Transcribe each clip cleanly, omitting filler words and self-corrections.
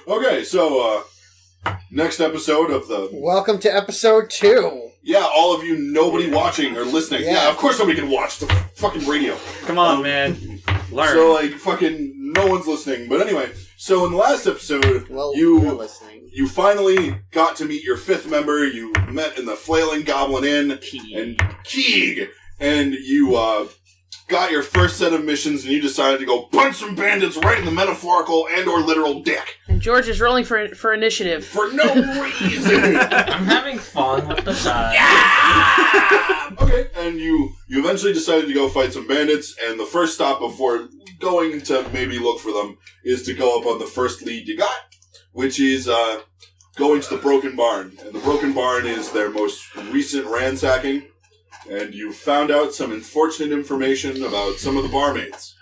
Okay, so, next episode of the... Welcome to episode 2. Yeah, all of you, nobody watching or listening. Yeah, of course nobody can watch. It's a fucking radio. Come on, man. Learn. So, like, fucking no one's listening. But anyway, so in the last episode, you're listening. You finally got to meet your 5th member. You met in the Flailing Goblin Inn. Kieg. And you, got your first set of missions, and you decided to go punch some bandits right in the metaphorical and or literal dick. And George is rolling for initiative. For no reason! I'm having fun with the side. Yeah! Okay, and you eventually decided to go fight some bandits, and the first stop before going to maybe look for them is to go up on the first lead you got, which is going to the Broken Barn. And the Broken Barn is their most recent ransacking. And you found out some unfortunate information about some of the barmaids.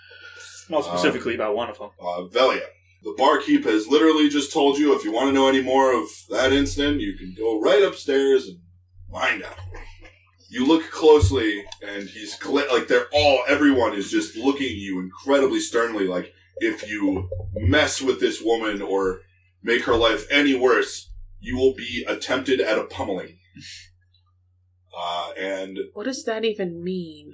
More specifically about one of them. Velia. The barkeep has literally just told you if you want to know any more of that incident, you can go right upstairs and find out. You look closely, and he's everyone is just looking at you incredibly sternly, like if you mess with this woman or make her life any worse, you will be attempted at a pummeling. And what does that even mean?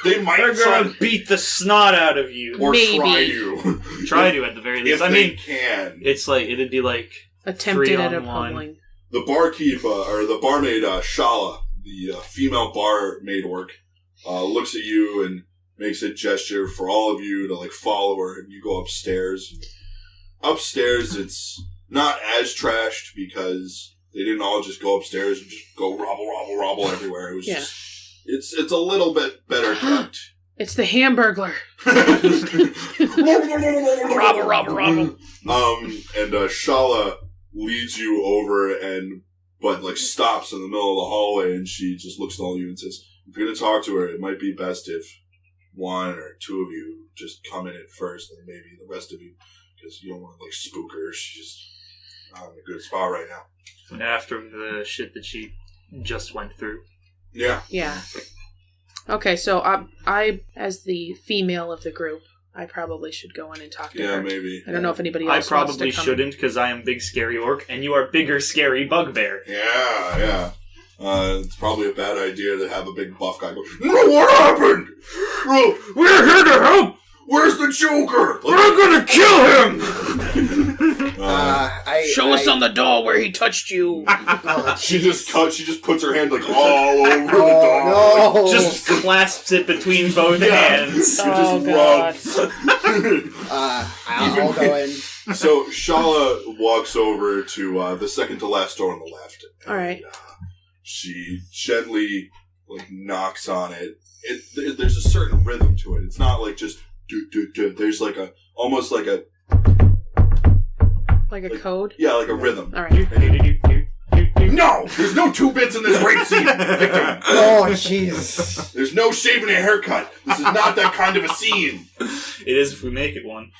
They might They're gonna beat the snot out of you. Or maybe. Try to. Try to, at the very least. If they can. It's like, it'd be like attempted at a pummeling. The barkeep, or the barmaid, Shala, the female barmaid orc, looks at you and makes a gesture for all of you to, like, follow her, and you go upstairs. Upstairs, it's not as trashed because they didn't all just go upstairs and just go robble everywhere. It was just... It's a little bit better kept. It's the Hamburglar. Robble. And Shala leads you over but stops in the middle of the hallway, and she just looks at all of you and says, if you're going to talk to her, it might be best if one or two of you just come in at first, and maybe the rest of you, because you don't want to spook her. She's just not in a good spot right now. After the shit that she just went through. Yeah. Yeah. Okay, so I, as the female of the group, I probably should go in and talk to her. Yeah, maybe. I don't know if anybody else I wants probably to come shouldn't, because I am big scary orc, and you are bigger scary bugbear. Yeah. It's probably a bad idea to have a big buff guy go, no, what happened? We're here to help! Where's the Joker? We're gonna kill him! Show us on the door where he touched you. She just puts her hand all over the door. No. Just clasps it between both hands. Oh, God. I'll go in. So Shala walks over to the second to last door on the left. All right. She gently knocks on it. There's a certain rhythm to it. It's not just do. There's almost like a code? Yeah, like a rhythm. All right. No! There's no 2 bits in this rape scene, Victor. Oh, jeez. There's no shaving a haircut. This is not that kind of a scene. It is if we make it one.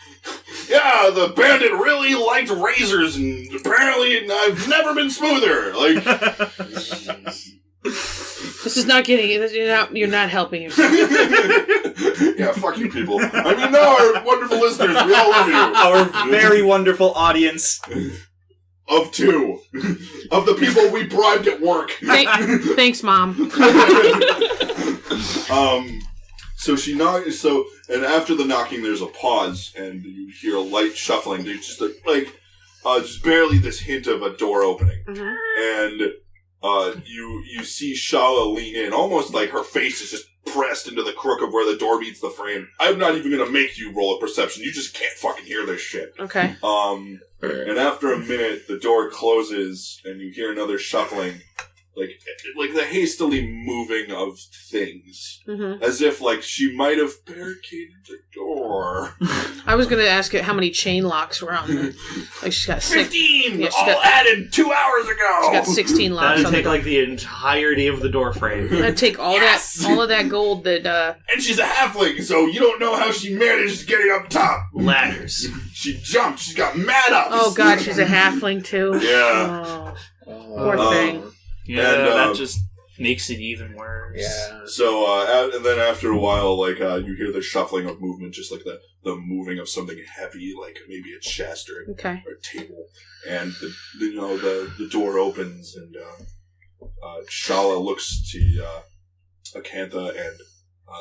Yeah, the bandit really liked razors, and apparently I've never been smoother. This is not getting it. You're not helping yourself. Yeah, fuck you people. I mean, no, our wonderful listeners, we all love you. Our very wonderful audience. Of 2. Of the people we bribed at work. Thanks, Mom. So she knocks, and after the knocking there's a pause, and you hear a light shuffling. There's just just barely this hint of a door opening. Mm-hmm. And you see Shala lean in, almost like her face is just pressed into the crook of where the door meets the frame. I'm not even gonna make you roll a perception. You just can't fucking hear this shit. Okay. And after a minute, the door closes, and you hear another shuffling, like the hastily moving of things, as if she might have barricaded the door. I was going to ask it how many chain locks were on there. She's got 15. All added 2 hours ago. She got 16 locks. That'd take the entirety of the door frame. That'd take all of that gold that. And she's a halfling, so you don't know how she managed getting up top. Ladders. She jumped. She's got mad ups. Oh God, she's a halfling too. Yeah. Oh, poor thing. Yeah, that just Makes it even worse. Yeah. So, and then after a while, like, you hear the shuffling of movement, just like the moving of something heavy, like maybe a chest or a table. And, the door opens and, Shala looks to, Acatha and,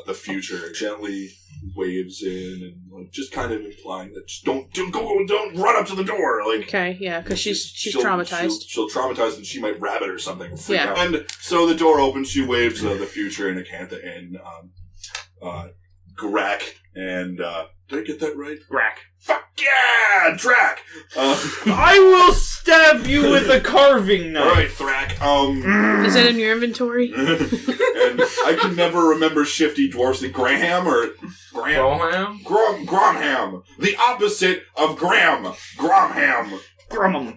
the future gently waves in and like, just kind of implying that just don't run up to the door. Like, okay, yeah, because she's traumatized. She'll traumatize and she might rabbit or something. Freak out. And so the door opens. She waves the future and Acatha and Graak and did I get that right? Graak. Fuck yeah, Draak. I will stab you with a carving knife. All right, Thrak. Is it in your inventory? And I can never remember shifty dwarfs. The Graham or Gromhan? Gromham. The opposite of Graham. Gromham. Grummum.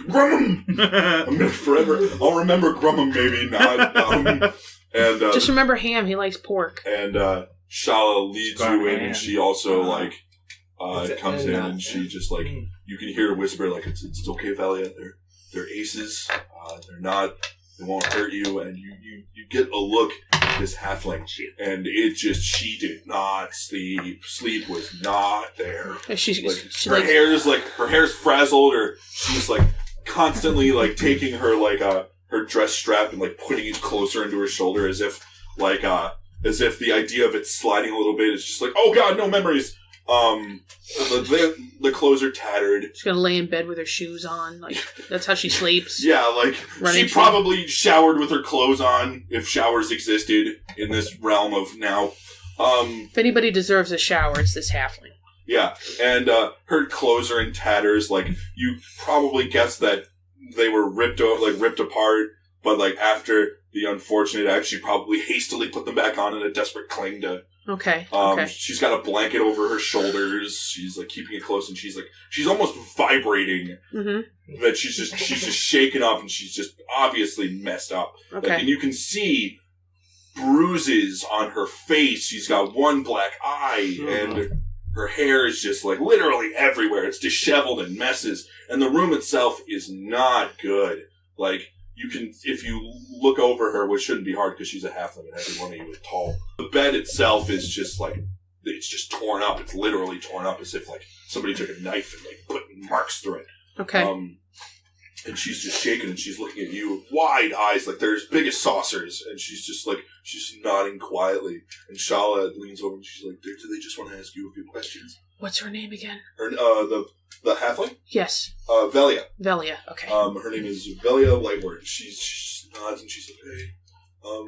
I'm gonna forever. I'll remember Grumham, maybe not. And just remember Ham. He likes pork. And Shala leads you in, and she also comes in, and she just like you can hear her whisper like it's okay, Valia. They're aces. They won't hurt you. And you get a look at this halfling, and she did not sleep. Sleep was not there. Her hair's frazzled, or she's like constantly like taking her her dress strap and like putting it closer into her shoulder as if the idea of it sliding a little bit is just like, oh god, no memories. The clothes are tattered. She's gonna lay in bed with her shoes on. Like that's how she sleeps. Yeah, like she probably showered with her clothes on if showers existed in this realm of now. If anybody deserves a shower, it's this halfling. Yeah, and her clothes are in tatters. Like you probably guessed that they were ripped apart, but like after the unfortunate act, she probably hastily put them back on in a desperate cling to. Okay. She's got a blanket over her shoulders. She's like keeping it close, and she's almost vibrating. Mm-hmm. That she's just shaken up, and she's just obviously messed up. Okay. Like, and you can see bruises on her face. She's got one black eye, and her hair is just like literally everywhere. It's disheveled and messes, and the room itself is not good. Like. You can, if you look over her, which shouldn't be hard because she's a halfling and every one of you is tall. The bed itself is just like, it's just torn up. It's literally torn up as if like somebody took a knife and like put marks through it. Okay. And she's just shaking and she's looking at you, wide eyes, like they're as big as saucers. And she's just nodding quietly. And Shala leans over and she's like, do they just want to ask you a few questions? What's her name again? The halfling? Yes. Velia. Velia, okay. Her name is Velia Lightward. She just nods and she's like, hey, I'll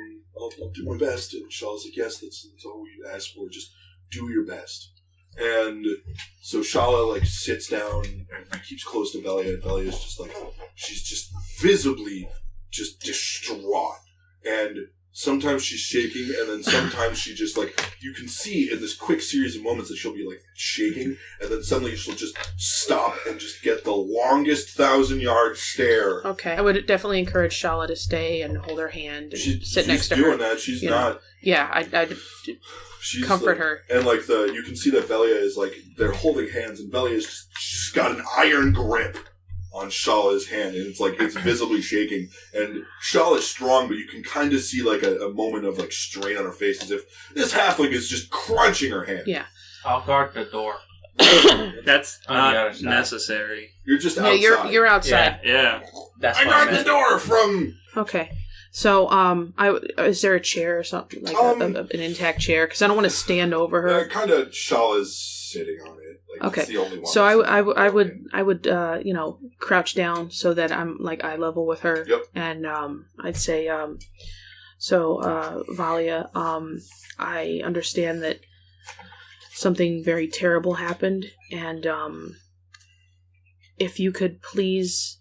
do my best. And Shala's like, yes, that's all we ask for. Just do your best. And so Shala, like, sits down and keeps close to Velia. And Velia's just like, she's just visibly just distraught. And sometimes she's shaking, and then sometimes she just, like, you can see in this quick series of moments that she'll be, like, shaking, and then suddenly she'll just stop and just get the longest 1,000-yard stare. Okay. I would definitely encourage Shala to stay and hold her hand and sit next to her. She's doing that. She's not. Yeah, I'd comfort her. And, like, you can see that Velia is, like, they're holding hands, and Velia's just got an iron grip on Shala's hand, and it's like it's visibly shaking. And Shala's strong, but you can kind of see like a moment of like strain on her face, as if this halfling is just crunching her hand. Yeah, I'll guard the door. That's not necessary. You're just outside. You're outside. Yeah. That's I guard the door from. Okay. So, is there a chair or something like an intact chair? Because I don't want to stand over her. Kind of Shala's sitting on it. Like, okay. It's the only one. So I would crouch down so that I'm like eye level with her. Yep. And I'd say, Valia, I understand that something very terrible happened, and if you could please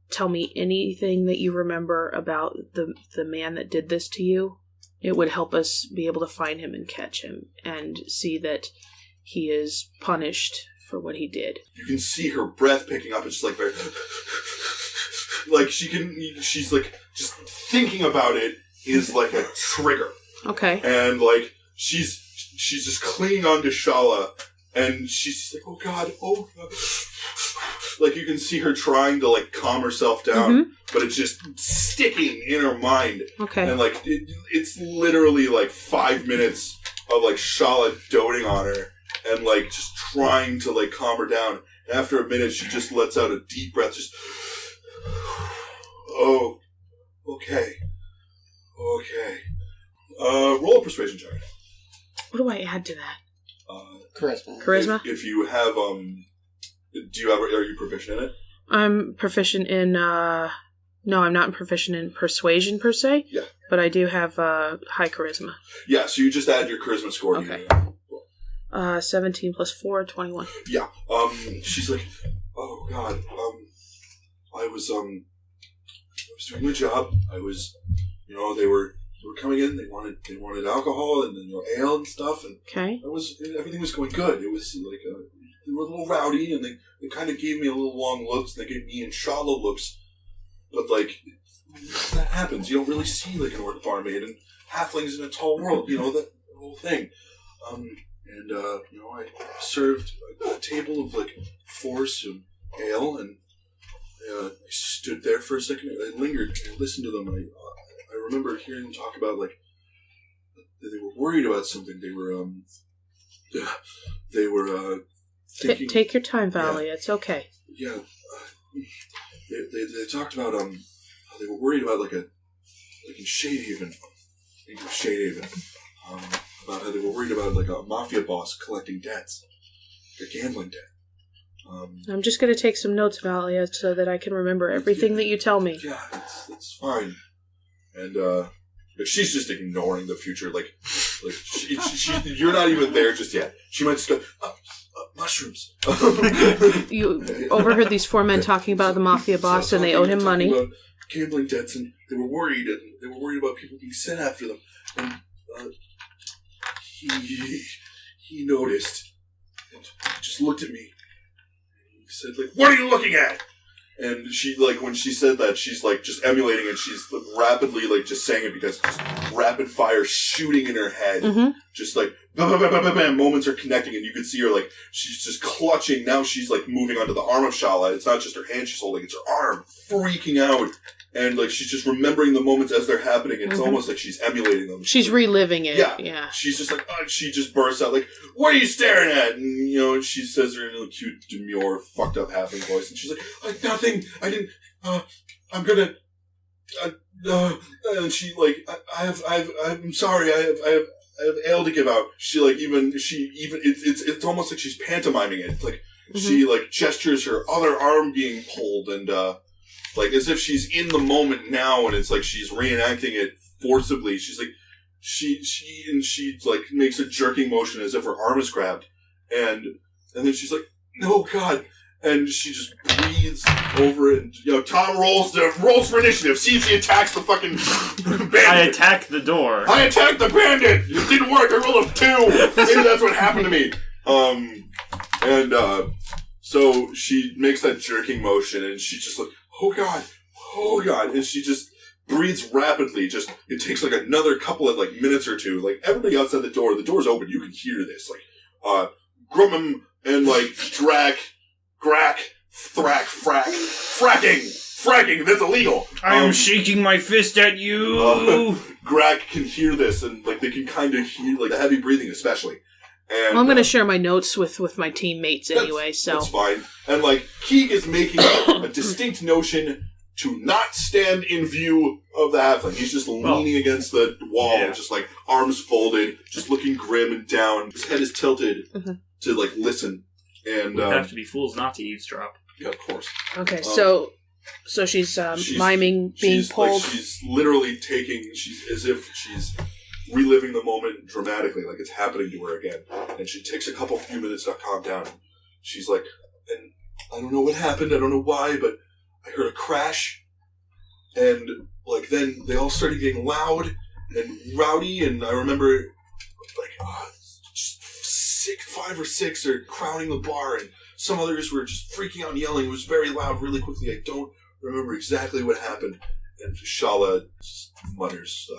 tell me anything that you remember about the man that did this to you, it would help us be able to find him and catch him and see that he is punished for what he did. You can see her breath picking up. It's just like very, like she's like just thinking about it is like a trigger. Okay. And like she's just clinging on to Shala, and she's like, oh god. Like you can see her trying to like calm herself down, but it's just sticking in her mind. Okay. And, like, it's literally, like, 5 minutes of, like, Shala doting on her and, like, just trying to, like, calm her down. And after a minute, she just lets out a deep breath, just, oh, okay. Roll a persuasion check. What do I add to that? Charisma. If you have, are you proficient in it? I'm proficient in, no, I'm not proficient in persuasion per se. Yeah. But I do have high charisma. Yeah, so you just add your charisma score. Okay. 17 plus 4, 21. Yeah. She's like, oh God, I was doing my job. I was, they were coming in. They wanted alcohol and ale and stuff, and Okay. everything was going good. It was like they were a little rowdy, and they kind of gave me a little long looks. They gave me and Shala looks, but like that happens. You don't really see like an orc barmaid and halflings in a tall world. That whole thing. I served a table of like force and ale, and I stood there for a second. I lingered and I listened to them. I remember hearing them talk about like they were worried about something. They were thinking. Take your time, Valley. Yeah. It's okay. Yeah, they talked about how they were worried about like in Shadehaven, about how they were worried about like a mafia boss collecting debts, like a gambling debt. I'm just going to take some notes, Valia, so that I can remember everything that you tell me. Yeah, it's fine. And but she's just ignoring the future. Like she you're not even there just yet. She might just go, mushrooms. You overheard these 4 men talking about the mafia boss, and they owed him money. About gambling debts, and they were worried, about people being sent after them. And he noticed and just looked at me. He said, like, "What are you looking at?" And she, like, when she said that, she's, like, just emulating it. She's like, rapidly, like, just saying it because just rapid fire shooting in her head. Mm-hmm. Just, like, bam, bam, bam, bam, bam, moments are connecting, and you can see her, like, she's just clutching. Now she's, like, moving onto the arm of Shala. It's not just her hand she's holding, it's her arm. Freaking out. And, like, she's just remembering the moments as they're happening. It's almost like she's emulating them. She's reliving it. Yeah. She's just like, she just bursts out, like, "What are you staring at?" And, she says her in a cute, demure, fucked up halfling voice. And she's like, "Nothing. I didn't, I'm gonna, and she, like, I'm sorry. I have ale to give out." She, like, it's almost like she's pantomiming it. It's like, she, like, gestures her other arm being pulled and, like, as if she's in the moment now, and it's like she's reenacting it forcibly. She's like, she like makes a jerking motion as if her arm is grabbed, and then she's like, "No, God!" And she just breathes over it. And, Tom rolls for initiative. See if he attacks the fucking bandit. I attack the door. I attacked the bandit. It didn't work. I rolled a 2. Maybe that's what happened to me. So she makes that jerking motion, and she's just like, oh God, and she just breathes rapidly. Just, it takes like another couple of like minutes or two. Like, everybody outside the door's open. You can hear this. Like, Gromhan and like Graak, fracking. That's illegal. I am shaking my fist at you. Graak can hear this, and like they can kind of hear like the heavy breathing, especially. And, I'm going to share my notes with my teammates anyway, so... That's fine. And, like, Kieg is making a distinct notion to not stand in view of the halfling. He's just leaning against the wall, just, like, arms folded, just looking grim and down. His head is tilted to, like, listen. And we have to be fools not to eavesdrop. Yeah, of course. Okay, so she's miming being pulled. Like, she's literally as if she's reliving the moment dramatically, like it's happening to her again. And she takes a few minutes to calm down. She's like, and I don't know what happened, I don't know why, but I heard a crash, and like then they all started getting loud and rowdy, and I remember like just 5 or 6 are crowding the bar, and some others were just freaking out and yelling. It was very loud really quickly. I don't remember exactly what happened. And Shala just mutters,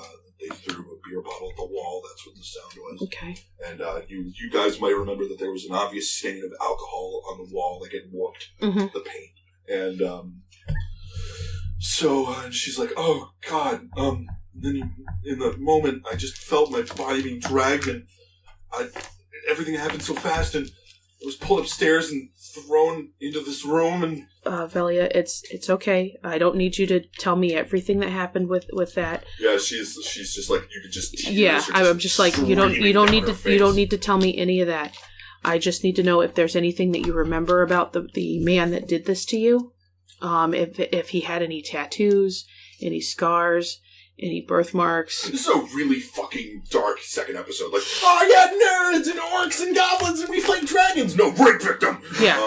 they threw a beer bottle at the wall. That's what the sound was. Okay. And you guys might remember that there was an obvious stain of alcohol on the wall, like it warped the paint. And So, and she's like, oh, God. Then in the moment, I just felt my body being dragged, and everything happened so fast, and I was pulled upstairs and thrown into this room, and... Velia, it's okay. I don't need you to tell me everything that happened with that. Yeah, she's just like, you could just... Yeah, I'm just like, you don't need to tell me any of that. I just need to know if there's anything that you remember about the man that did this to you. If he had any tattoos, any scars, any birthmarks. This is a really fucking dark second episode. Like, oh yeah, nerds and orcs and goblins and we fight dragons. No, rape victim. Yeah.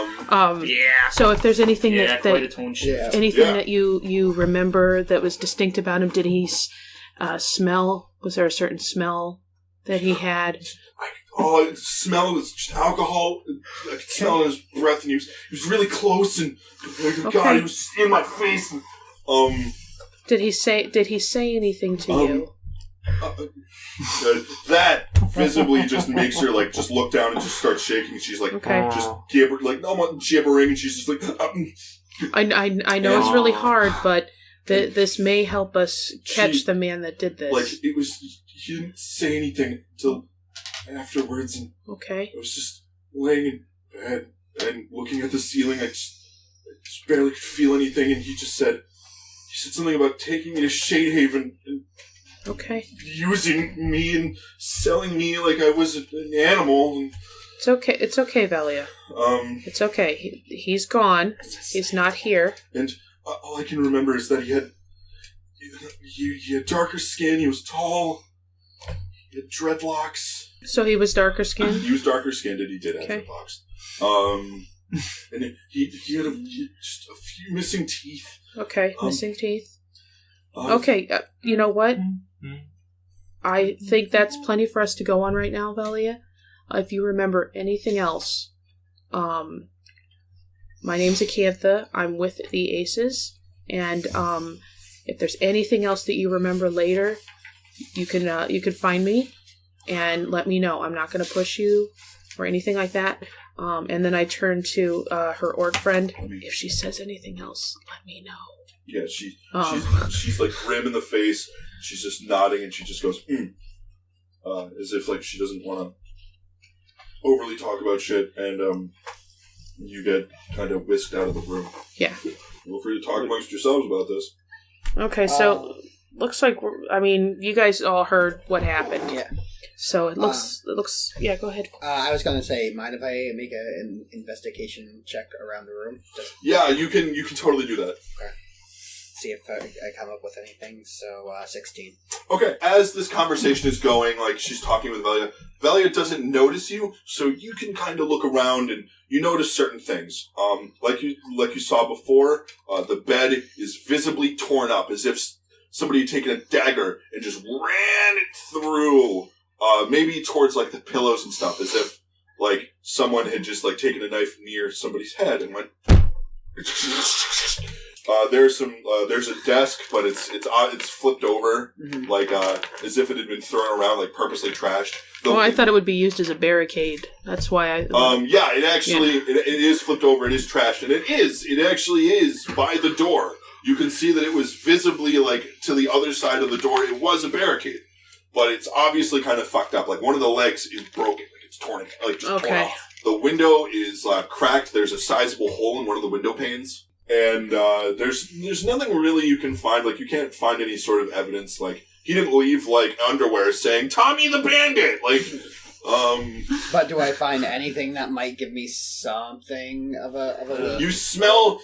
Yeah. So if there's anything quite a tone shift. That you remember that was distinct about him, did he smell? Was there a certain smell that he had? The smell was just alcohol. I could smell it in his breath, and he was really close, and God, he was just in my face. And, Did he say anything to you? That visibly just makes her like just look down and just start shaking. She's like just gibbering, and she's just like. I know it's really hard, but this may help us catch the man that did this. Like he didn't say anything until afterwards, and I was just laying in bed and looking at the ceiling. I just barely could feel anything, and he said something about taking me to Shadehaven and using me and selling me like I was an animal. And, It's okay, Velia. It's okay. He's gone. He's not here. And all I can remember is that he had darker skin. He was tall. He had dreadlocks. So he was darker skinned? He was darker skinned, and he did have dreadlocks. And he had just a few missing teeth. Okay, missing teeth. You know what? I think that's plenty for us to go on right now, Velia. If you remember anything else, my name's Acatha. I'm with the ACES, and if there's anything else that you remember later, you can find me and let me know. I'm not going to push you or anything like that. And then I turn to her orc friend. If she says anything else, let me know. Yeah, she's like grim in the face. She's just nodding, and she just goes, as if like she doesn't want to overly talk about shit. And you get kind of whisked out of the room. Yeah. Feel free to talk amongst yourselves about this. Okay, so looks like you guys all heard what happened. Yeah. So it looks. Yeah, go ahead. I was going to say, mind if I make an investigation check around the room? Yeah, you can totally do that. Okay. See if I come up with anything. So 16. Okay, as this conversation is going, like she's talking with Velia, Velia doesn't notice you, so you can kind of look around and you notice certain things. Like you saw before, the bed is visibly torn up, as if somebody had taken a dagger and just ran it through. Maybe towards like the pillows and stuff, as if like someone had just like taken a knife near somebody's head and went. There's a desk, but it's flipped over, like as if it had been thrown around, like purposely trashed. I thought it would be used as a barricade. That's why I. Yeah, it actually it is flipped over. It is trashed, and it actually is by the door. You can see that it was visibly like to the other side of the door. It was a barricade. But it's obviously kind of fucked up. Like, one of the legs is broken. Like, it's torn off. The window is cracked. There's a sizable hole in one of the window panes. And there's nothing really you can find. Like, you can't find any sort of evidence. Like, he didn't leave, like, underwear saying, Tommy the Bandit! Like, But do I find anything that might give me something of a... You smell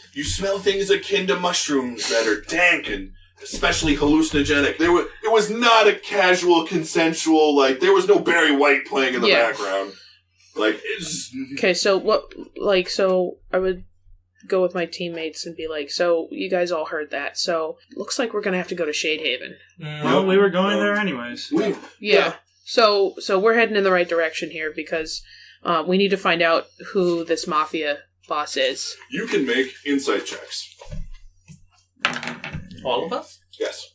things akin to mushrooms that are dank and... especially hallucinogenic. It was not a casual, consensual, like, there was no Barry White playing in the background. Like, it's... Okay, so so I would go with my teammates and be like, so you guys all heard that, so looks like we're gonna have to go to Shadehaven. Well, we were going there anyways. Yeah. So we're heading in the right direction here because we need to find out who this mafia boss is. You can make insight checks. All of us? Yes.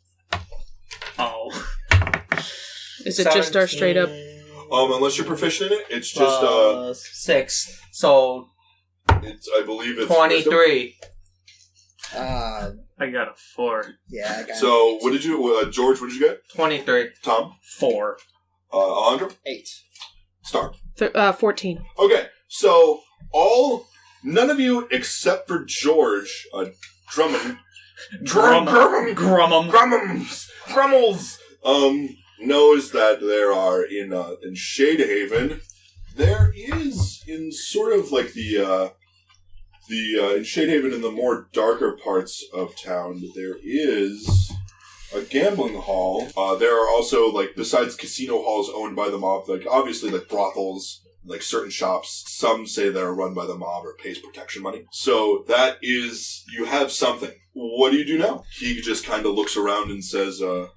Oh. Is it just our straight up? Unless you're proficient in it, it's just 6. So I believe it's 23. I got a 4. Yeah, I got So, what did you, George, what did you get? 23. Tom? 4. Alejandro? 8. Star? 14. Okay, so none of you except for George, Drummond, Grummels, knows that there are in Shadehaven, there is in sort of like in Shadehaven in the more darker parts of town, there is a gambling hall. There are also, like, besides casino halls owned by the mob, like, obviously, like, brothels, like, certain shops. Some say they're run by the mob or pays protection money. So, that is, you have something. What do you do now? He just kind of looks around and says, in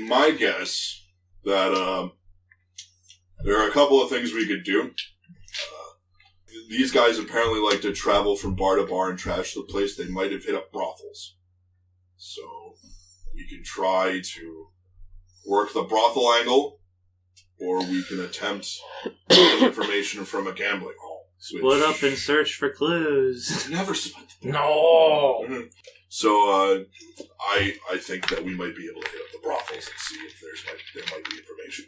my guess, that, there are a couple of things we could do. These guys apparently like to travel from bar to bar and trash the place. They might have hit up brothels. So, we can try to work the brothel angle, or we can attempt to get information from a gambling hall. Split up and search for clues. Never split. No! Mm-hmm. So, I think that we might be able to hit up the brothels and see if there might be information.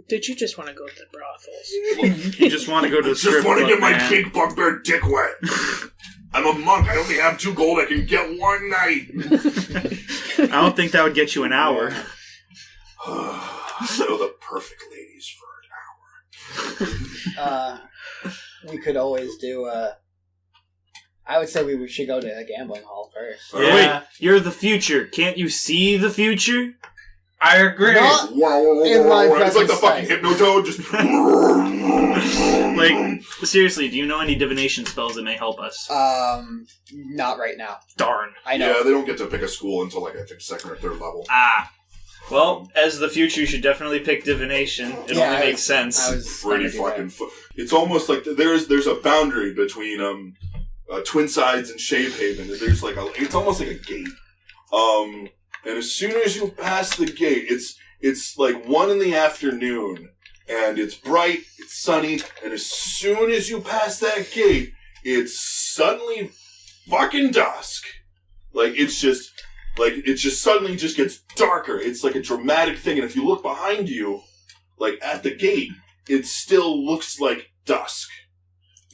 Did you just want to go to the brothels? You just want to go to the strip just want to club, get my man. big bugbear dick wet. I'm a monk. I only have 2 gold. I can get 1 night. I don't think that would get you an hour. So the perfect ladies for an hour. We could always do I would say we should go to a gambling hall first. Yeah. Wait, you're the future. Can't you see the future? I agree. Not in my It's like the present fucking Hypnotoad. Just like, seriously, do you know any divination spells that may help us? Not right now. Darn. I know. Yeah, they don't get to pick a school until, like, I think 2nd or 3rd level. Ah. Well, as the future, you should definitely pick divination. It only makes sense. I was Pretty fucking... It's almost like there's a boundary between Twin Sides and Shadehaven. There's like it's almost like a gate. And as soon as you pass the gate, it's like 1 PM, and it's bright, it's sunny, and as soon as you pass that gate, it's suddenly fucking dusk. It just suddenly just gets darker. It's like a dramatic thing, and if you look behind you, like at the gate, it still looks like dusk.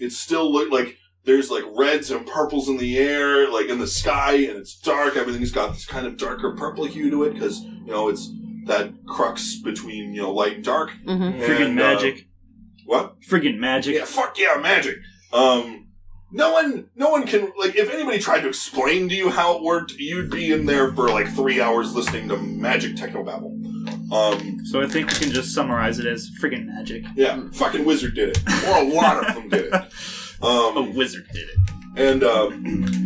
It still like there's like reds and purples in the air, like in the sky, and it's dark. Everything's got this kind of darker purple hue to it because, it's that crux between, light and dark. Mm-hmm. Friggin' magic. What? Friggin' magic. Yeah, fuck yeah, magic. No one can, like, if anybody tried to explain to you how it worked, you'd be in there for like 3 hours listening to magic technobabble. So I think we can just summarize it as friggin' magic. Yeah, fucking wizard did it. Or a lot of them did it. A wizard did it. And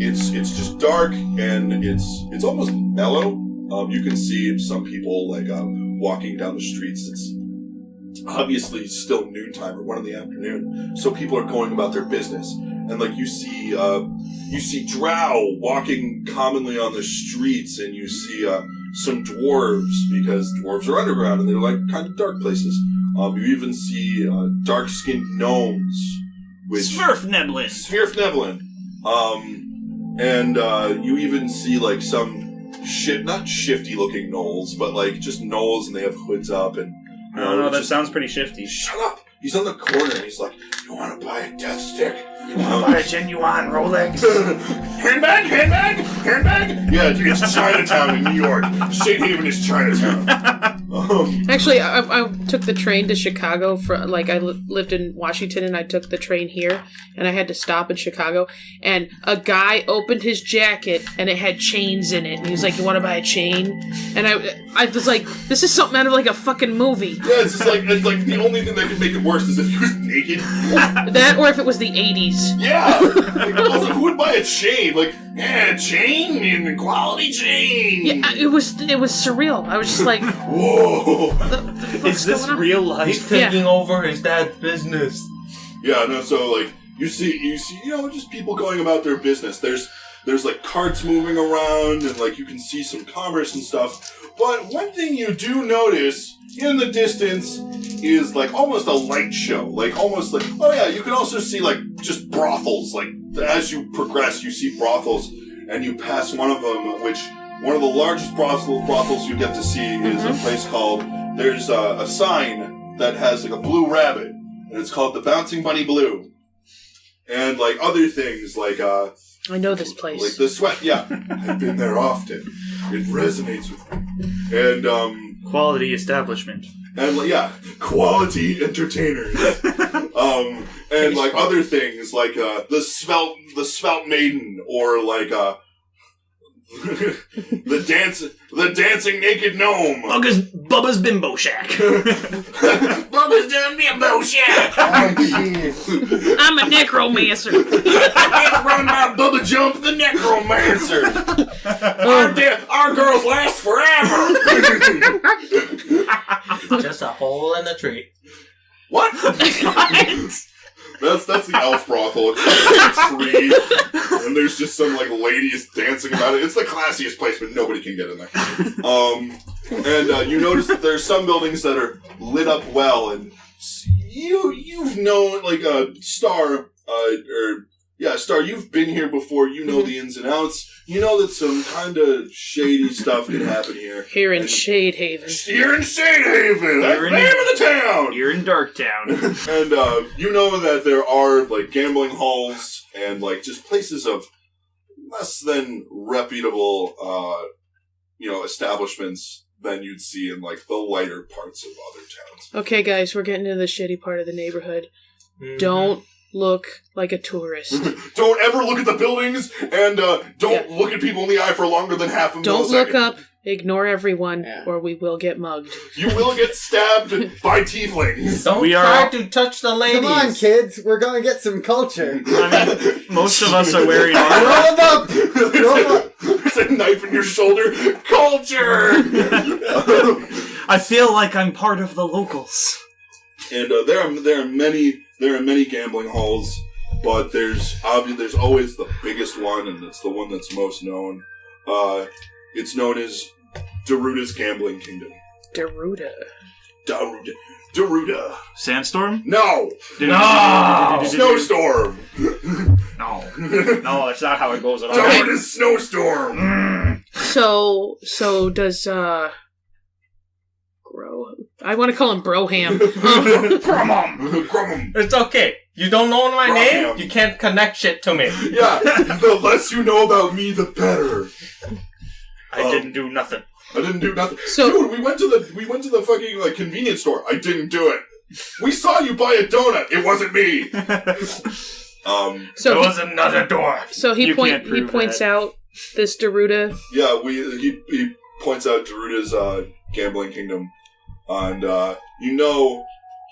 it's just dark, and it's almost mellow. You can see some people like walking down the streets. It's obviously still noontime or 1 PM, so people are going about their business. And like you see drow walking commonly on the streets, and you see some dwarves, because dwarves are underground and they're like kind of dark places. You even see dark-skinned gnomes. Svirfneblin. And you even see like some not shifty-looking gnolls, but like just gnolls, and they have hoods up, and I don't know, that sounds pretty shifty. Shut up! He's on the corner, and he's like, "You want to buy a death stick? You want to buy a genuine Rolex? Handbag? Yeah, it's Chinatown in New York. Shadehaven is Chinatown. Actually, I took the train to Chicago. I lived in Washington, and I took the train here, and I had to stop in Chicago. And a guy opened his jacket, and it had chains in it. And he was like, "You want to buy a chain?" And I was like, "This is something out of like a fucking movie." Yeah, it's like the only thing that could make it worse is if he was naked. That, or if it was the 80s. Yeah. Also, who would buy a chain? Like, a chain, and quality chain. Yeah, it was surreal. I was just like, whoa. Is this real life? He's taking over his dad's business. Yeah, no, so, like, you see, just people going about their business. There's like, carts moving around, and, like, you can see some commerce and stuff. But one thing you do notice in the distance is like almost a light show, like almost like, oh yeah, you can also see like just brothels. Like as you progress, you see brothels, and you pass one of them, which one of the largest brothels you get to see is a place called. There's a sign that has like a blue rabbit, and it's called the Bouncing Bunny Blue, and like other things like I know this place. like the sweat. Yeah, I've been there often. It resonates with me, and Quality establishment. and like, yeah, quality entertainers. And like other things like the svelte maiden, or like the dancing naked gnome. Bubba's Bimbo Shack. Bubba's done Bimbo Shack. Oh, jeez. I'm a necromancer. It's run by Bubba Jump the Necromancer. Our girls last forever. Just a hole in the tree. What? That's the elf brothel. It's like a tree, and there's just some like ladies dancing about it. It's the classiest place, but nobody can get in there. And you notice that there's some buildings that are lit up well, and you've known like Star, Star. You've been here before. You know the ins and outs. You know that some kind of shady stuff can haven here. Here in Shadehaven. Here in Shadehaven, that's the name of the town. You're in Darktown. And you know that there are like gambling halls and like just places of less than reputable, establishments than you'd see in like the lighter parts of other towns. Okay, guys, we're getting into the shitty part of the neighborhood. Don't look like a tourist. Don't ever look at the buildings, and don't look at people in the eye for longer than half a millisecond. Don't look up. Ignore everyone, Yeah. or we will get mugged. You will get stabbed by tieflings. Don't We try are- to touch the ladies. Come on, kids. We're going to get some culture. I mean, most of us are wearing Roll armor. them up! Roll up! There's a knife in your shoulder. Culture. I feel like I'm part of the locals. And there are many gambling halls, but there's always the biggest one, and it's the one that's most known. It's known as Daruda's Gambling Kingdom. Daruda. Daruda. Sandstorm? No. No! Snowstorm. No, that's not how it goes at all. Daruda's Snowstorm. So does, I want to call him Broham. Gromhan. It's okay. You don't know my Gromhan. name? You can't connect shit to me. Yeah, the less you know about me, the better. I didn't do nothing. I didn't do nothing. So- Dude, we went to the fucking like convenience store. I didn't do it. We saw you buy a donut. It wasn't me. So There was another door. So he You can't prove points that. out this Daruda. Yeah, he points out Daruda's gambling kingdom, and you know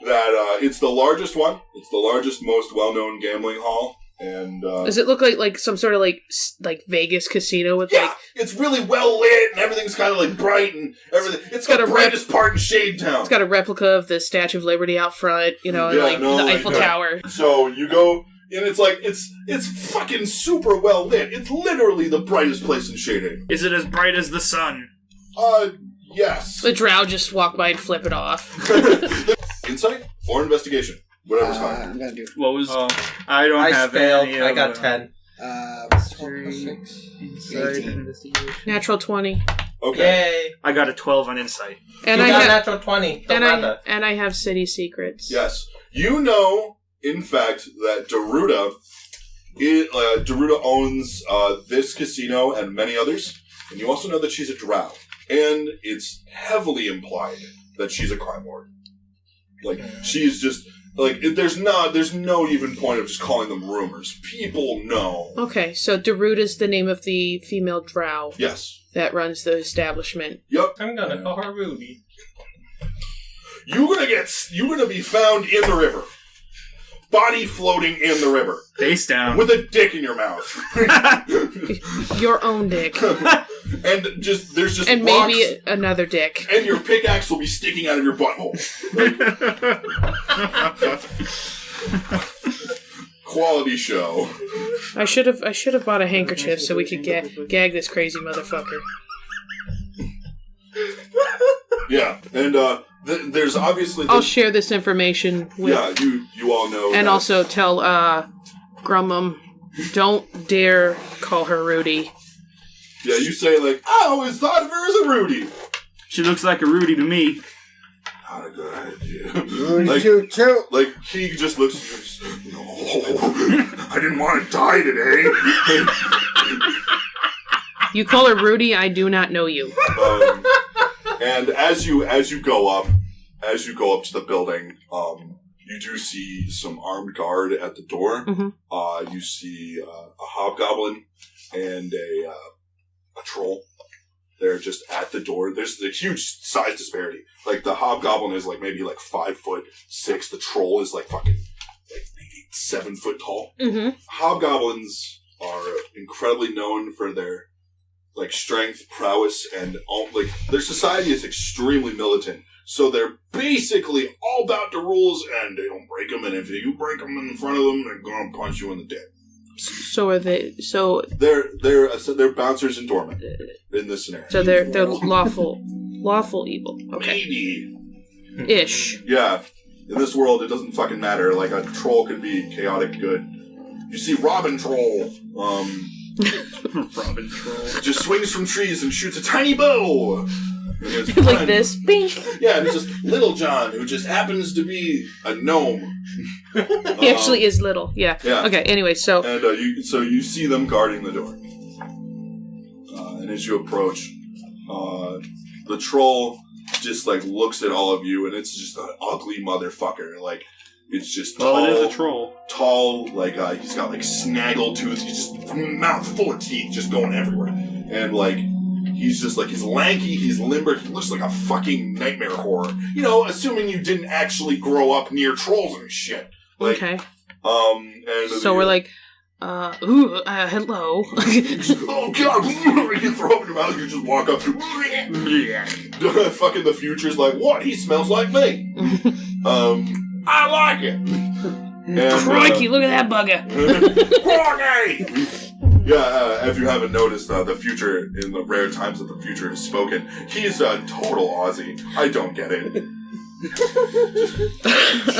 that it's the largest one. It's the largest, most well-known gambling hall, and Does it look like some sort of like Vegas casino with yeah, it's really well lit, and everything's kind of like bright and everything. It's got the brightest part in Shade Town. it's got a replica of the Statue of Liberty out front, and the Eiffel Tower. So you go, and it's like it's fucking super well lit. It's literally the brightest place in Shade Haven. Is it as bright as the sun? Yes. The drow just walk by and flip it off. Insight or investigation, whatever's fine. I'm going to do... What was... Oh, I don't I have failed. any I of, got 10. What's 12 plus 6? Insight, 18. investigation. Natural 20. Okay. Yay. I got a 12 on insight. And you I got have natural 20. Don't matter. I have city secrets. Yes. You know, in fact, that Daruda owns this casino and many others, and you also know that she's a drow. And it's heavily implied that she's a crime lord. Like, she's just... Like, there's no even point of just calling them rumors. People know. Okay, so Daruda's the name of the female drow Yes. that runs the establishment. Yep. I'm gonna call her Ruby. You're gonna be found in the river. Body floating in the river. Face down. With a dick in your mouth. Your own dick. And there's just And rocks, maybe another dick. and your pickaxe will be sticking out of your butthole. Quality show. I should have bought a handkerchief so we could gag this crazy motherfucker. Yeah, and there's obviously... I'll share this information with... Yeah, you all know. And also tell Gromhan, don't dare call her Rudy. Yeah, you say, like, I always thought of her as a Rudy. She looks like a Rudy to me. Not a good idea. Rudy toot. Like, Kieg just looks at you and just, no, I didn't want to die today. You call her Rudy, I do not know you. And as you go up to the building, you do see some armed guard at the door. Mm-hmm. You see a hobgoblin and a troll. They're just at the door. There's a huge size disparity. Like, the hobgoblin is like maybe like 5'6". The troll is like fucking like maybe 7 foot tall. Mm-hmm. Hobgoblins are incredibly known for their like strength, prowess, and all. Like, their society is extremely militant. So they're basically all about the rules, and they don't break them. And if you break them in front of them, they're gonna punch you in the dick. So are they? So they're bouncers and doormen in this scenario. So they're lawful evil. Okay. Maybe. Ish. Yeah. In this world, it doesn't fucking matter. Like, a troll could be chaotic good. You see Robin Troll. Robin Troll just swings from trees and shoots a tiny bow. Like this. Bing. Yeah, and it's just Little John, who just happens to be a gnome. He actually is little. Yeah. Okay. Anyway, so and you see them guarding the door, and as you approach, the troll just like looks at all of you, and it's just an ugly motherfucker. Like, it's just tall. Well, it is a troll. Tall, like he's got like snaggle tooth. He's just mouth full of teeth, just going everywhere, and like. He's just like, he's lanky, he's limber, he looks like a fucking nightmare horror. You know, assuming you didn't actually grow up near trolls and shit. Like, okay. And so we're like, hello. Oh god, you throw up in your mouth, you just walk up. Fucking the future's like, what? He smells like me. I like it. And, crikey, look at that bugger. Crikey! Yeah, if you haven't noticed, the future, in the rare times that the future has spoken, he's a total Aussie. I don't get it.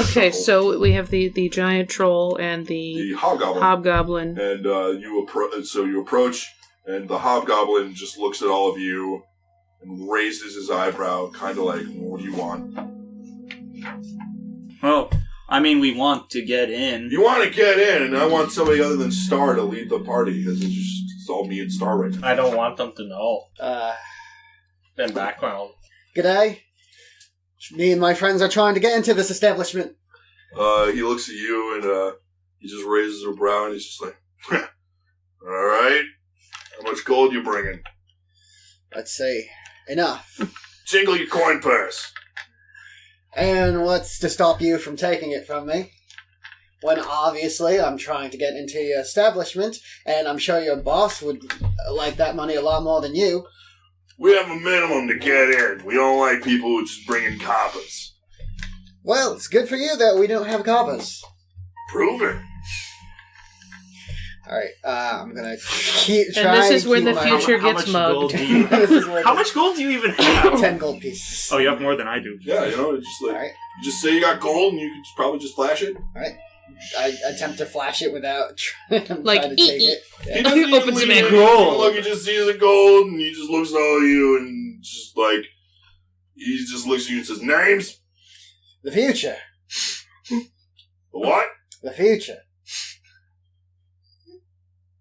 Okay, so we have the giant troll and the hobgoblin. And you approach, and the hobgoblin just looks at all of you and raises his eyebrow, kind of like, what do you want? Well, I mean, we want to get in. You want to get in, and I want somebody other than Star to lead the party, because it's all me and Star right now. I don't want them to know. In background. G'day. Me and my friends are trying to get into this establishment. He looks at you, and he just raises a brow, and he's just like, alright, how much gold you bringing? Let's see. Enough. Jingle your coin purse. And what's to stop you from taking it from me? When obviously I'm trying to get into your establishment, and I'm sure your boss would like that money a lot more than you. We have a minimum to get in. We don't like people who just bring in coppers. Well, it's good for you that we don't have coppers. Prove it. Alright, I'm gonna keep trying. And this is where the future gets mugged. How much gold do you even have? 10 gold pieces. Oh, you have more than I do. Yeah, you know, it's just like, Alright. You just say you got gold and you can probably just flash it. Alright. I attempt to flash it without trying like, to take it. He doesn't even opens leave it it. gold. Look, he just sees the gold and he just looks at all of you and just like, he just looks at you and says, names? The future. What? The future.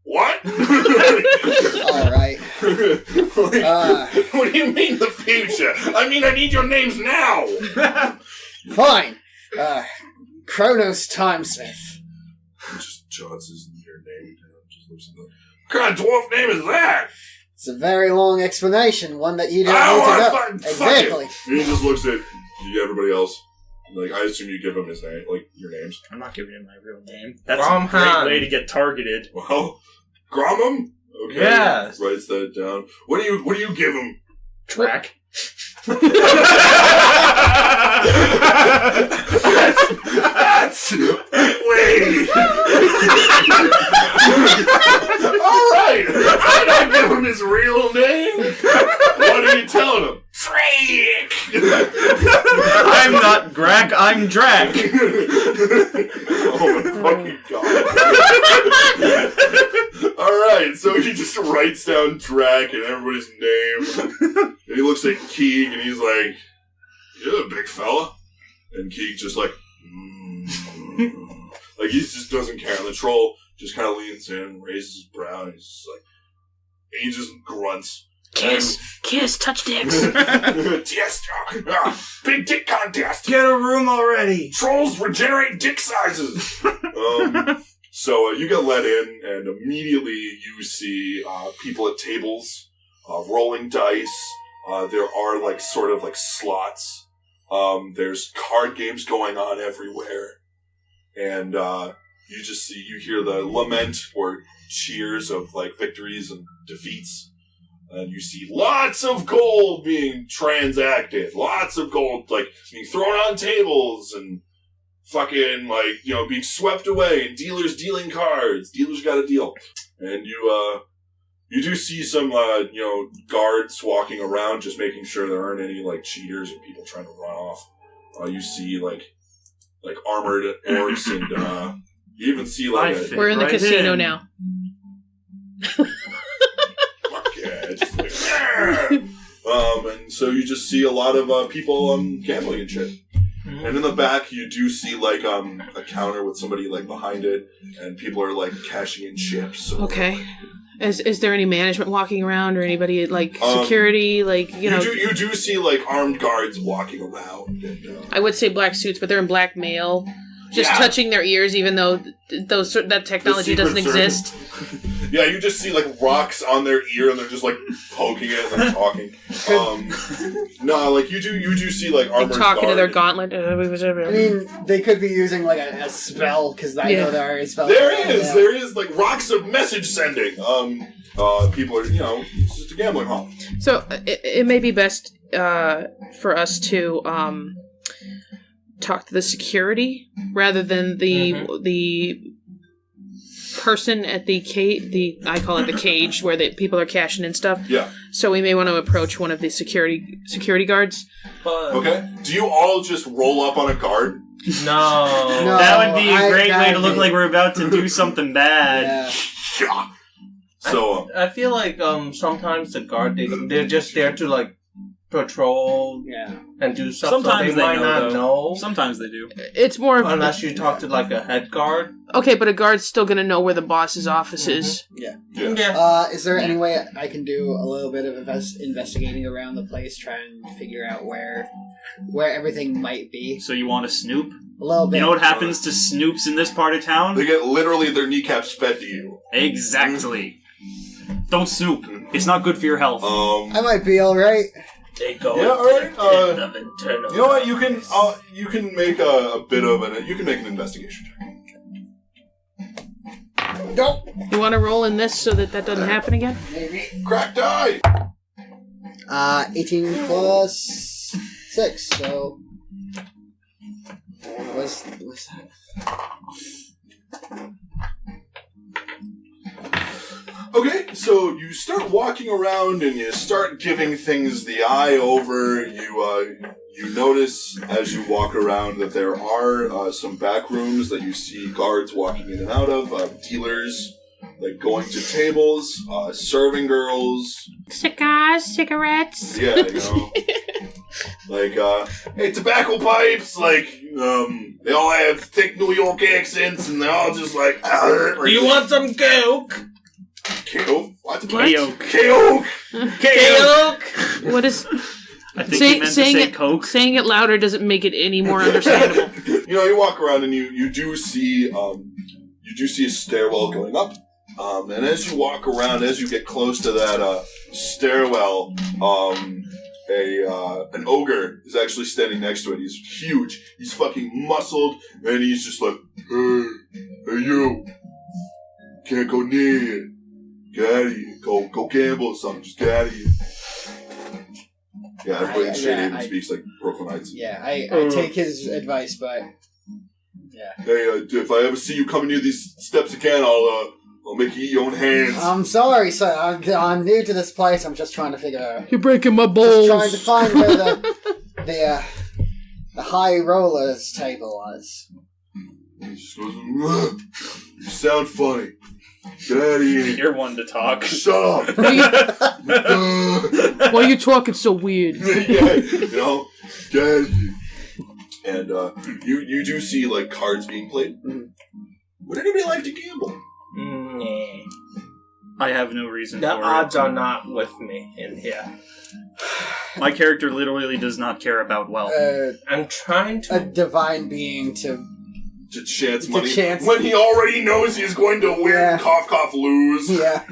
What? Alright. What do you mean the future? I mean, I need your names now. Fine. Kronos Timesmith. He just jots your name down. Just looks at them. What kind of dwarf name is that? It's a very long explanation, one that you don't I need to know. fuck Exactly. it. He just looks at everybody else. Like, I assume you give him his name, like your names. I'm not giving him my real name. That's Gromhan. a great way to get targeted. Well, Gromhan? Okay. Yes. Writes that down. What do you give him? Track. That's wait. Alright. I don't give him his real name. What are you telling him? Freak. Draak. Oh my fucking god. Alright, so he just writes down Draak and everybody's name. And he looks at Kieg and he's like, "You're a big fella." And Kieg just like, like he just doesn't care. And the troll just kind of leans in, raises his brow, and he's just like, and he just grunts. Kiss, touch dicks. Yes, big dick contest. Get a room already. Trolls regenerate dick sizes. So you get let in, and immediately you see people at tables rolling dice. There are like sort of like slots. There's card games going on everywhere, and you hear the lament or cheers of like victories and defeats. And you see lots of gold being transacted. Lots of gold, like, being thrown on tables and fucking, like, being swept away. And dealers dealing cards. Dealers got a deal. And you do see some, guards walking around just making sure there aren't any, like, cheaters and people trying to run off. You see, like armored orcs and, you even see, like, we're in the casino now. Just like, and so you just see a lot of people gambling and shit. And in the back, you do see like a counter with somebody like behind it, and people are like cashing in chips. Okay. Is there any management walking around or anybody like security? You do see like armed guards walking around. And, I would say black suits, but they're in black mail, just touching their ears, even though that technology doesn't exist. Yeah, you just see, like, rocks on their ear, and they're just, like, poking it and talking. No, like, you do see, like, armored guards. Talking to their gauntlet. I mean, they could be using, like, a spell, because I know there are spells. There is, like, rocks of message sending. People are, it's just a gambling hall. So, it may be best for us to talk to the security, rather than the person at I call it the cage, where the people are cashing in stuff. Yeah. So we may want to approach one of the security guards. Okay. Do you all just roll up on a guard? No. That would be a great way to look like we're about to do something bad. Yeah. So I feel like sometimes the guard they're just there to like patrol and do stuff. Sometimes so they might not know. Sometimes they do. It's more of unless you talk to like a head guard. Okay, but a guard's still going to know where the boss's office is. Yeah. Yeah. Is there any way I can do a little bit of investigating around the place, try and figure out where everything might be? So you want to snoop? A little bit. You know what happens to snoops in this part of town? They get literally their kneecaps fed to you. Exactly. Don't snoop. It's not good for your health. I might be alright. They go. Yeah, alright. Internal. You know what? You can make a bit of you can make an investigation check. Nope. You want to roll in this so that doesn't happen again? Maybe. Crack die! 18 plus 6, so... What's that? Okay, so you start walking around and you start giving things the eye over. You notice as you walk around that there are some back rooms that you see guards walking in and out of, dealers like going to tables, serving girls, cigars, cigarettes. Yeah, like hey, tobacco pipes. Like they all have thick New York accents, and they're all just like. Do you want some coke? Coke? What? Coke. Coke. Coke. What is? I think he meant to say Coke. Saying it louder doesn't make it any more understandable. You walk around and you do see a stairwell going up. And as you walk around, as you get close to that stairwell, an ogre is actually standing next to it. He's huge. He's fucking muscled, and he's just like, hey you, can't go near it. Get out of here. Go gamble or something. Just get out of here. Yeah, everybody in Shadowhaven speaks like Brooklynites. Yeah, I take his advice, but yeah. Hey, if I ever see you coming near these steps again, I'll make you eat your own hands. I'm sorry, sir. I'm new to this place. I'm just trying to figure out. You're breaking my balls. Just trying to find where the high rollers table was. He just goes, "Ugh, you sound funny. Get out of here. You're one to talk. Shut up. Why are you talking so weird? Yeah, you know, get out of here." And you do see like cards being played. Would anybody like to gamble? Nah. I have no reason The for odds it. are not with me in here. My character literally does not care about wealth. I'm trying A to... divine being to Chance money chance- when he already knows he's going to win. Yeah. Cough, cough, lose. yeah.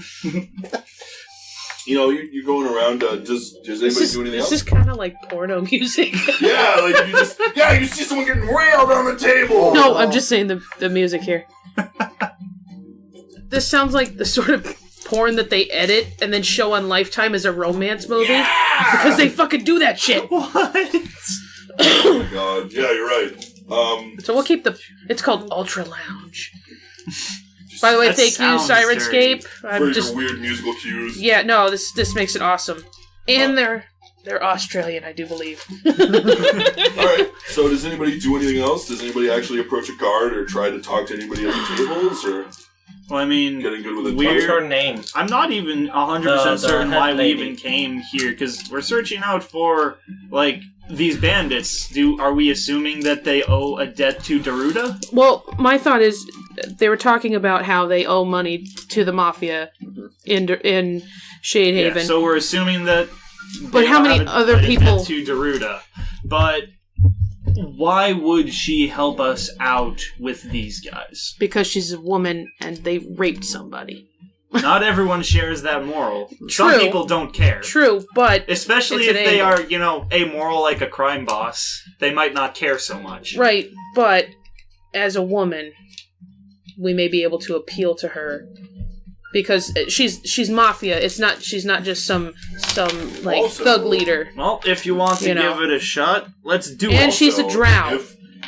You know, you're going around. Does anybody do anything This else? is kind of like porno music. Yeah, like you see someone getting railed on the table. No, I'm just saying the music here. This sounds like the sort of porn that they edit and then show on Lifetime as a romance movie. Yeah! Because they fucking do that shit. What? Oh my god. Yeah, you're right. So we'll keep the... It's called Ultra Lounge. By the way, That thank you, sounds Sirenscape. For I'm your just... weird musical cues. Yeah, no, this makes it awesome. And they're Australian, I do believe. Alright, so does anybody do anything else? Does anybody actually approach a guard or try to talk to anybody at the tables? Or Well, I mean, getting good with it? What's her name? I'm not even 100% The certain head why we lady. even came here, because we're searching out for, like, these bandits. Are we assuming that they owe a debt to Daruda? Well, my thought is, they were talking about how they owe money to the mafia in Shadehaven. Yeah, so we're assuming that. But they how many have other a debt people- to Daruda? But why would she help us out with these guys? Because she's a woman and they raped somebody. Not everyone shares that moral. Some True. people don't care. True, but... Especially It's if an they angle. are, amoral like a crime boss. They might not care so much. Right, but as a woman, we may be able to appeal to her. Because she's mafia. She's not just some like Also- thug leader. Well, if you want to You know. give it a shot, let's do it. And she's a Also, drow.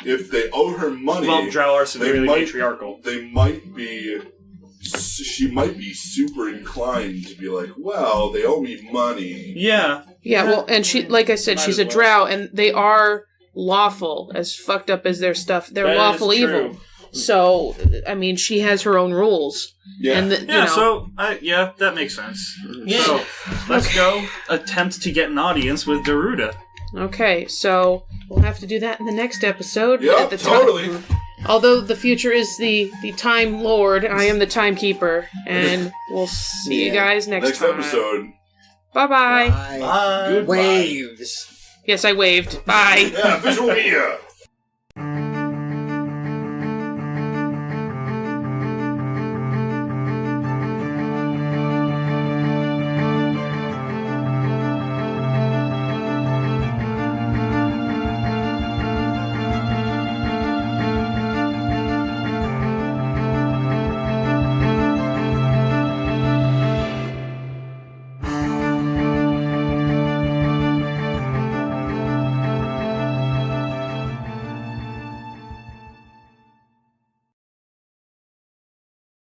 If they owe her money, Well, drow are severely might- matriarchal. they might be. She might be super inclined to be like, "Well, they owe me money." Yeah. Yeah, well, and she, like I said, Might she's as a well. drow, and they are lawful, as fucked up as their stuff. They're That lawful is evil. true. So, I mean, she has her own rules. Yeah. And, Yeah, so, that makes sense. Yeah. So, let's go attempt to get an audience with Daruda. Okay, so we'll have to do that in the next episode. Yeah, at the time. totally. Although the future is the Time Lord, I am the Timekeeper, and we'll see you guys next time. episode. Bye-bye. Bye. Goodbye. Waves. Yes, I waved. Bye. Yeah, visual media.